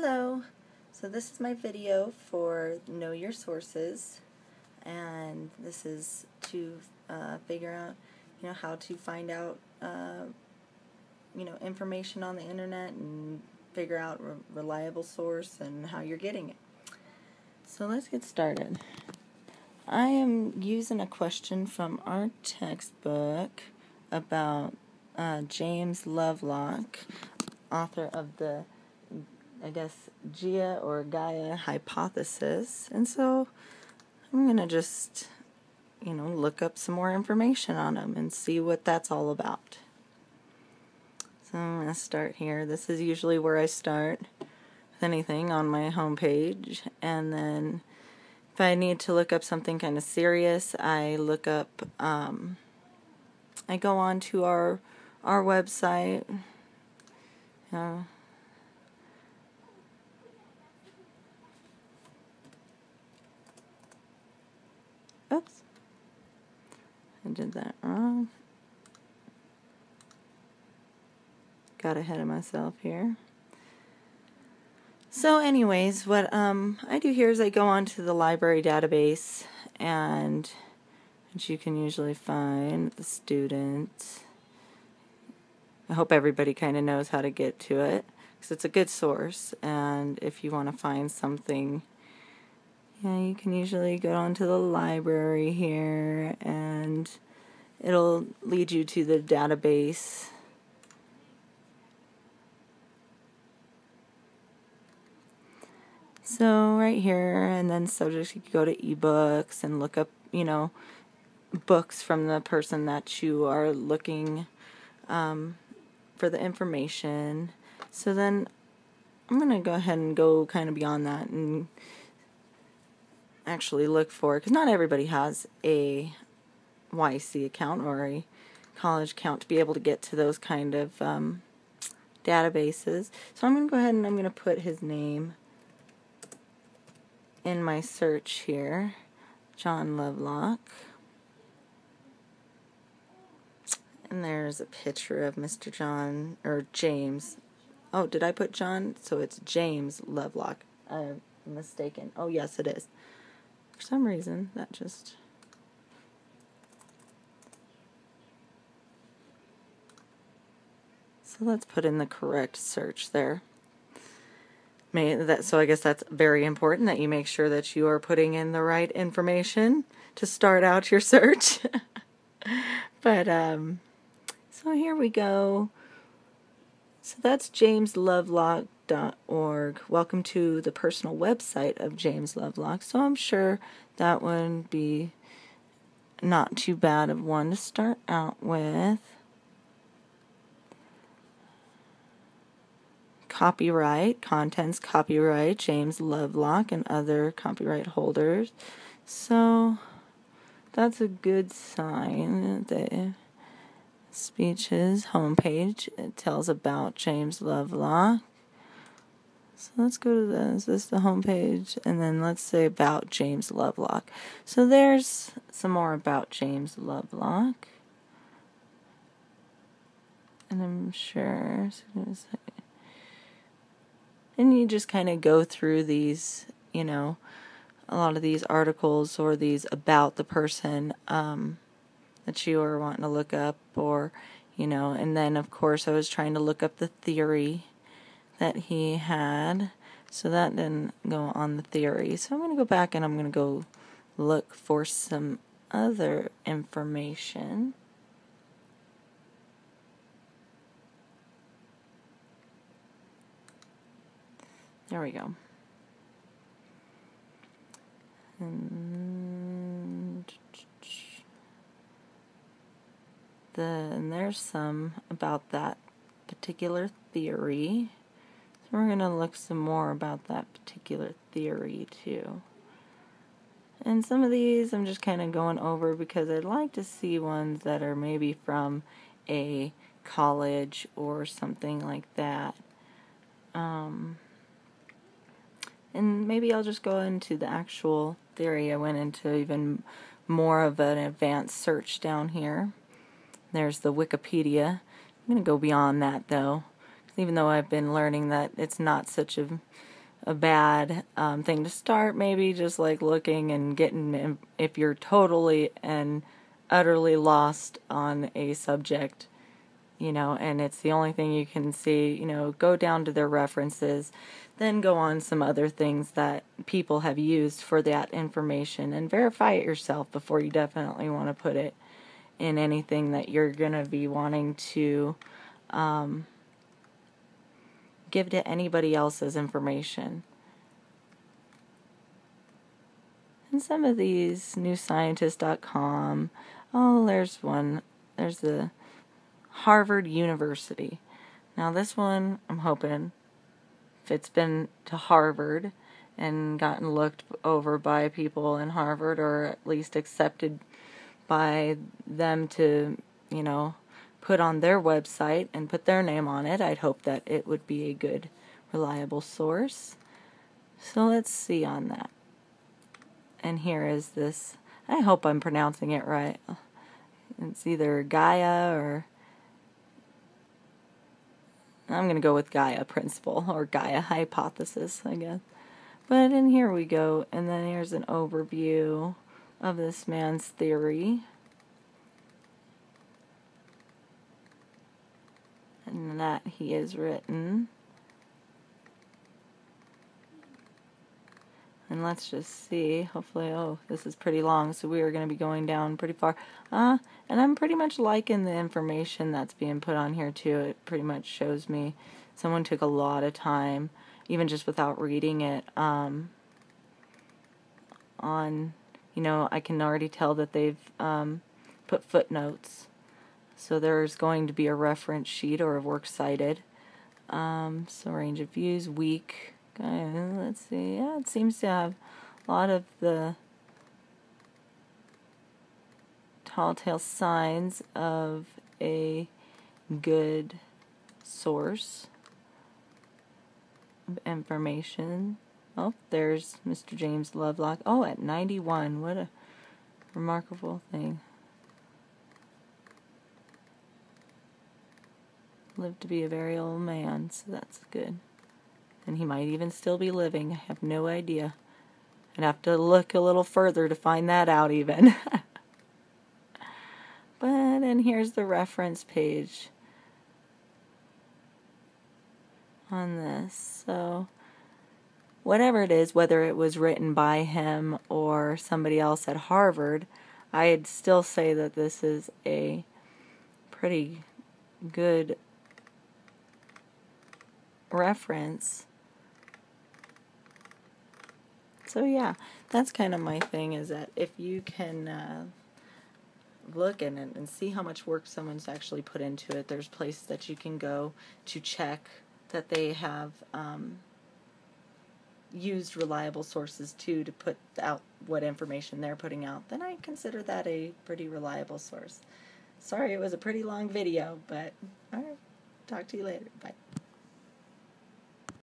Hello. So this is my video for Know Your Sources, and this is to figure out, how to find out, information on the internet and figure out reliable source and how you're getting it. So let's get started. I am using a question from our textbook about James Lovelock, author of the Gaia or Gaia hypothesis. And so I'm going to just, look up some more information on him and see what that's all about. So I'm going to start here. This is usually where I start with anything on my homepage. And then if I need to look up something kind of serious, I look up, I go on to our website. Oops, I did that wrong. Got ahead of myself here. So anyways, what I do here is I go on to the library database, and which you can usually find the student. I hope everybody kind of knows how to get to it, because it's a good source, and if you want to find something, you can usually go onto the library here, and it'll lead you to the database. So right here, and then subject, you can go to ebooks and look up, books from the person that you are looking for the information. So then I'm going to go ahead and go kind of beyond that and actually look for, because not everybody has a YC account or a college account to be able to get to those kind of databases. So I'm going to go ahead and I'm going to put his name in my search here, John Lovelock. And there's a picture of Mr. John, or James. Oh, did I put John? So it's James Lovelock. I'm mistaken. Oh, yes, it is. For some reason, that just... So let's put in the correct search there. So I guess that's very important that you make sure that you are putting in the right information to start out your search. But, so here we go. So that's jameslovelock.org. Welcome to the personal website of James Lovelock. So I'm sure that would be not too bad of one to start out with. Copyright, contents, copyright, James Lovelock and other copyright holders. So that's a good sign. The speeches homepage, it tells about James Lovelock. So let's go to this. This is the homepage, and then let's say about James Lovelock. So there's some more about James Lovelock. And I'm sure, and you just kind of go through these, a lot of these articles or these about the person that you are wanting to look up, or, and then of course I was trying to look up the theory that he had, so that didn't go on the theory. So I'm going to go back and I'm going to go look for some other information. There we go. And there's some about that particular theory. So we're going to look some more about that particular theory too. And some of these I'm just kind of going over because I'd like to see ones that are maybe from a college or something like that. And maybe I'll just go into the actual theory. I went into even more of an advanced search down here. There's the Wikipedia. I'm going to go beyond that, though. even though I've been learning that it's not such a bad thing to start, maybe just like looking and getting, if you're totally and utterly lost on a subject, you know, and it's the only thing you can see, you know, go down to their references, then go on some other things that people have used for that information and verify it yourself before you definitely want to put it in anything that you're going to be wanting to give to anybody else as information. And some of these, newscientist.com, oh, there's one, there's the Harvard University. Now this one, I'm hoping, if it's been to Harvard and gotten looked over by people in Harvard, or at least accepted by them to, you know, put on their website and put their name on it, I'd hope that it would be a good, reliable source. So let's see on that. And here is this, I hope I'm pronouncing it right. It's either Gaia or, I'm going to go with Gaia principle or Gaia hypothesis, I guess. But in here we go, and then here's an overview of this man's theory. And that he has written. And let's just see, hopefully, oh, this is pretty long, so we are going to be going down pretty far. And I'm pretty much liking the information that's being put on here, too. It pretty much shows me someone took a lot of time, even just without reading it, on, you know, I can already tell that they've put footnotes. So there's going to be a reference sheet or a works cited. So range of views, week. Okay, let's see. Yeah, it seems to have a lot of the telltale signs of a good source of information. Oh, there's Mr. James Lovelock. Oh, at 91. What a remarkable thing. Lived to be a very old man, so that's good. And he might even still be living. I have no idea. I'd have to look a little further to find that out even. But, and here's the reference page on this. So, whatever it is, whether it was written by him or somebody else at Harvard, I'd still say that this is a pretty good reference. So yeah, that's kind of my thing, is that if you can look in it and see how much work someone's actually put into it, there's places that you can go to check that they have used reliable sources too to put out what information they're putting out, then I consider that a pretty reliable source. Sorry it was a pretty long video, but alright, talk to you later. Bye.